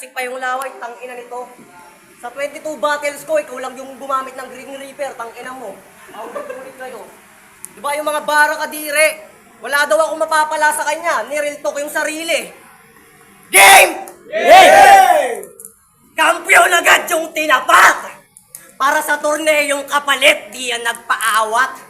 Toxic pa yung laway, tangina nito. Sa 22 battles ko, ikaw lang yung gumamit ng Green Reaper, tangina mo. Ulit kayo. Di ba yung mga bara kadire? Wala daw ako mapapala sa kanya, niril talk yung sarili. Game! Game! Kampiyon agad yung tinapat! Para sa torneyong kapalit, di yan nagpaawat.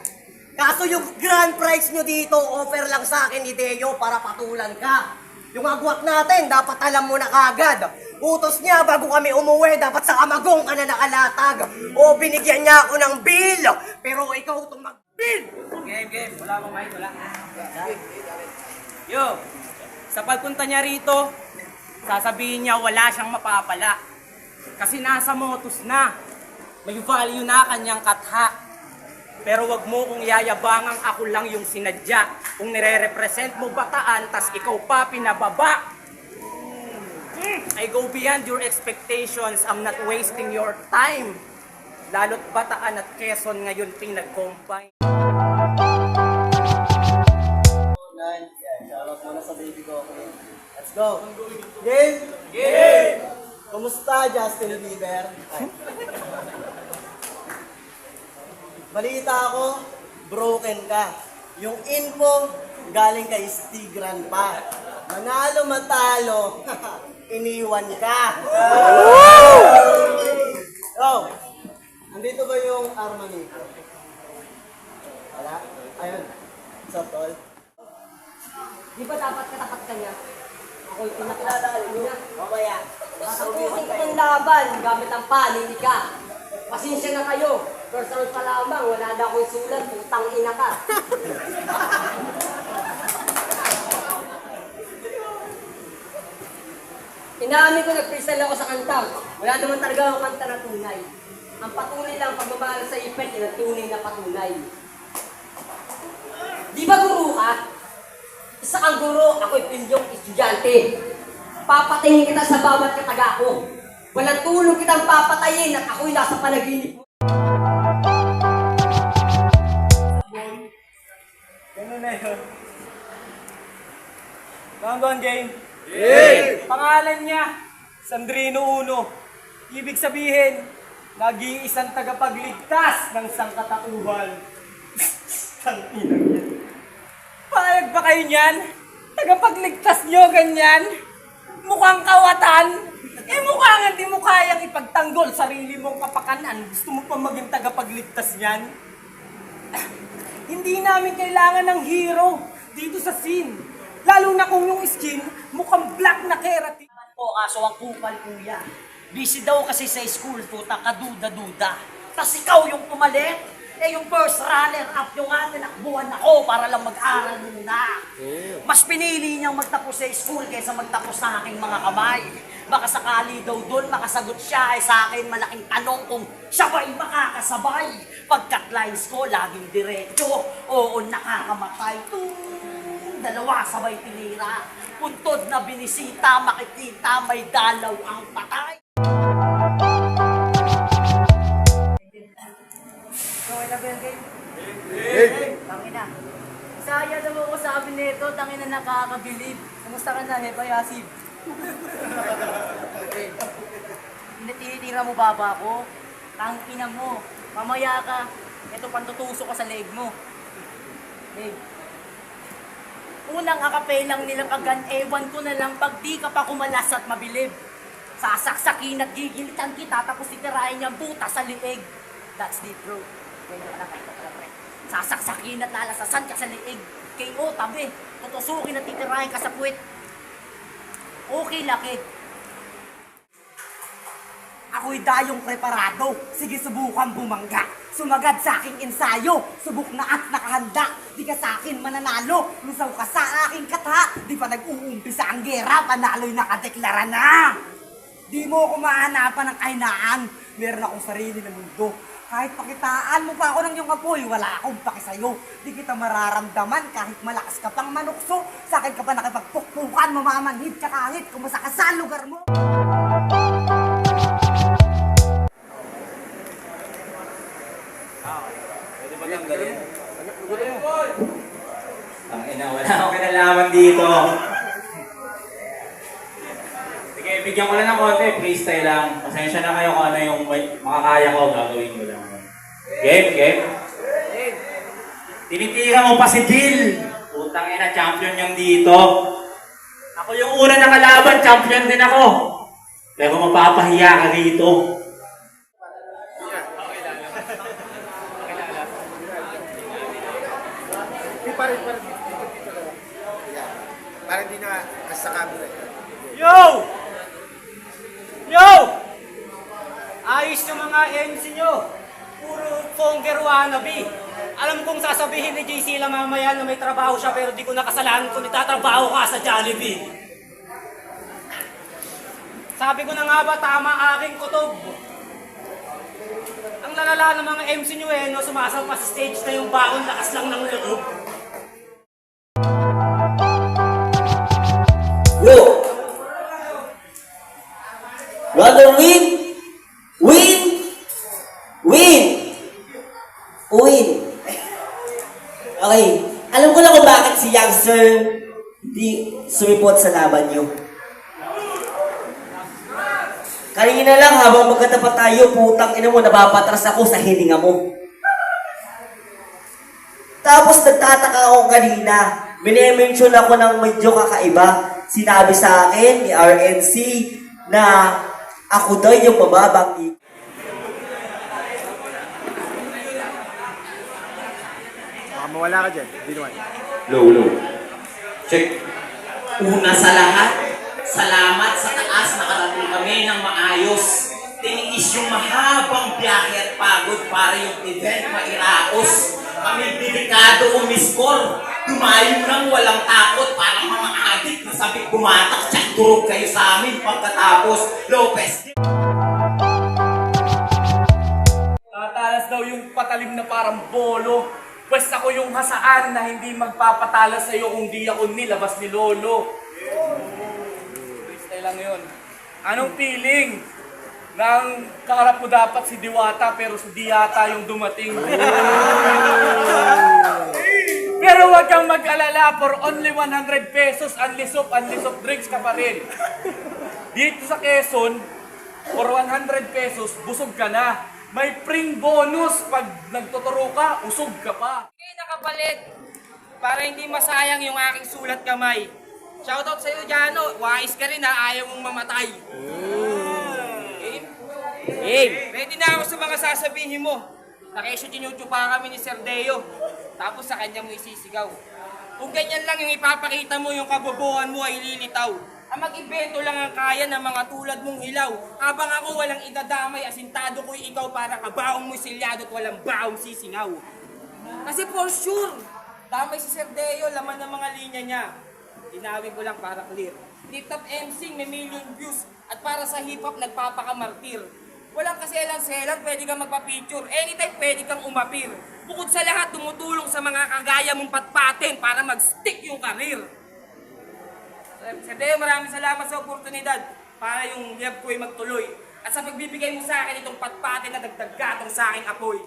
Kaso yung grand prize nyo dito, offer lang sa akin ni Deo para patulan ka. Yung agwat natin, dapat alam mo na kagad. Utos niya bago kami umuwi, dapat sa kamagong ka na nakalatag. O binigyan niya ako ng bill, pero ikaw itong mag-bill. Game. Wala bang mic? Wala. Yo, sa pagpunta niya rito, sasabihin niya wala siyang mapapala. Kasi nasa motos na. May value na kanyang katha. Pero wag mo kung yayabangang ako lang yung sinadya. Kung nire-represent mo bataan, tas ikaw pa pinababa. I go beyond your expectations. I'm not wasting your time. Lalo't Bataan at Quezon ngayon pinag-combine. Shoutout muna sa baby ko. Let's go. Game! Game! Kumusta, Justin Bieber? Ay. Balita ako, broken ka. Yung info, galing kay Stigran pa. Manalo matalo, iniwan ka. Oh, andito ba yung arma nito? Wala? Ayun. What's up, tol? Di ba dapat katapat ka niya? Ako'y pinakilala niya. Mamaya. Sasapusin ko ng laban gamit ang panini ka. Pasensya na kayo. First round pa lamang, wala na akong sulat, putang ina ka. Inaamin ko nag-freestyle ako sa kanta. Wala naman talaga akong kanta na tunay. Ang patunay lang pagmamahal sa ipet, yun ang tunay na patunay. Di ba guru ka? Isa kang guro, ako'y pilyong estudyante. Papatayin kita sa bawat kataga ko. Walang tulong kitang papatayin at ako'y nasa panaginip mo. Ganun na yun. Bang game. Yeah! Pangalan niya, Sandrino Uno. Ibig sabihin, nag-iisang tagapagligtas ng sangkatauhan. Tangina yan. Payag ba kayo niyan? Tagapagligtas nyo, ganyan? Mukhang kawatan? Eh mukha nga di mo kayang ipagtanggol sarili mong kapakanan. Gusto mo pa maging tagapagligtas niyan? Hindi namin kailangan ng hero dito sa scene. Lalo na kung yung skin mukhang black na keratin. O kaso ang kupal kuya. Busy daw kasi sa school, puta kaduda-duda. Tas ikaw yung pumalit. Eh yung first runner-up yung nga tinakbuhan ako para lang mag-aral muna. Mas pinili niyang magtapos sa school kaysa magtapos sa aking mga kamay. Baka sakali daw doon makasagot siya ay sa akin malaking tanong kung siya ba'y makakasabay. Pagkat lines ko laging diretso, oo nakakamatay. Dalawa sabay tinira. Puntod na binisita, makikita may dalaw ang patay. Okay na ba yung game? Tangina. Saya naman ko sabi nito, tangina nakakabilib. Kumusta ka na, Heba Yasib? Tinitira mo baba ko? Tangina mo. Mamaya ka. Ito pantutusok ka sa leg mo. Leg. Unang akapelang nilang kagan, ewan ko na lang pag di ka pa kumalas at mabilib. Sasaksakin at gigilitan kita tapos titirahin niyang buta sa liig. That's deep, bro. Ganyan ka lang kayo pala, pre. Sasaksakin at lalasasan ka sa liig. KO, tabi. Tutusukin at titirahin ka sa puwit. Okay, laki. Ako'y dayong preparado. Sige, subukan bumangga. Sumagad sa aking ensayo. Subok na at nakahanda. Di ka sa akin mananalo. Lusaw ka sa aking katha. Di pa nag-uumpisa ang gera. Panalo'y nakadeklara na. Di mo ako mahanapan ng kahinaan. Meron akong sarili na mundo. Kahit pakitaan mo pa ako ng iyong apoy, wala akong paki sa'yo. Di kita mararamdaman kahit malakas ka pang manukso. Sa akin ka pa nakipagpukpukan, mamamanhid ka kahit kumusta ka sa lugar mo. Pwede ba lang galing? Ang ina, wala akong kinalaman dito. Sige, bibigyan ko lang ng konti, freestyle lang. Pasensya na kayo kung ano yung makakaya ko, gagawin ko lang. Game, game. Tinitira mo pa si Jill. Putang ina, champion yung dito. Ako yung una na kalaban, champion din ako. Pero mapapahiya ka dito. Parang di na sa camera. Yo! Yo! Ayos yung mga MC nyo. Puro Fonger wannabe. Alam kong sasabihin ni JC lang mamaya na may trabaho siya pero di ko nakasalanan kung nagtatrabaho ka sa Jollibee. Sabi ko na nga ba tama aking kutob. Ang lalala ng mga MC nyo no, sumasampa sa stage na yung baon lakas lang ng loob. Yo! Rather win! Win! Win! Win! Okay. Alam ko na kung bakit si Youngster hindi sumipot sa laban nyo. Kanina lang habang magkatapat tayo, putang ina mo, napapatras ako sa hininga mo. Tapos nagtataka ako kanina, minimension ako ng medyo kakaiba. Sinabi sa akin ni RNC na ako daw yung mababang Baka mawala ka dyan. Di naman. Low, low. Check. Una sa lahat, salamat sa taas nakarating kami ng maayos. Tiniis yung mahabang biyahe at pagod para yung event mairaos. Kami delikado umiskor. Dumayo nang walang takot para mga adik na sabik bumatak. Tsak durog kayo sa amin pagkatapos. Lopez. Tatalas daw yung patalim na parang bolo. Pwes ako yung hasaan na hindi magpapatalas sa'yo kung di ako nilabas ni Lolo. Freestyle lang yun. Anong feeling? Nang kaharap mo dapat si Diwata pero si Diata yung dumating. Pero huwag kang mag-alala, for only 100 pesos, unli soft drinks ka pa rin. Dito sa Quezon, for 100 pesos, busog ka na. May pring bonus pag nagtuturo ka, usog ka pa. Okay, nakapalit. Para hindi masayang yung aking sulat kamay. Shoutout sa'yo, Jano. Wais ka rin ha, ayaw mong mamatay. Ready na ako sa mga sasabihin mo. Nakesyo tinutu pa kami ni Sir Deo. Tapos sa kanya mo isisigaw. Kung ganyan lang yung ipapakita mo, yung kabobohan mo ay lilitaw. Ang mag-ibento lang ang kaya ng mga tulad mong hilaw. Habang ako walang idadamay, asintado ko'y ikaw para kabaong mo'y silyado at walang baong sisingaw. Kasi for sure, damay si Sir Deo, laman ng mga linya niya. Tinawin ko lang para clear. Tip-top MC, may million views. At para sa hip-hop, nagpapakamartir. Walang kaselan-selan, pwede kang magpa-picture. Anytime, pwede kang umapir. Bukod sa lahat, tumutulong sa mga kagaya mong patpatin para mag-stick yung karir. Sir Deo, maraming salamat sa oportunidad para yung lab ko ay magtuloy. At sa pagbibigay mo sa akin itong patpatin na dagdag gatong sa aking apoy.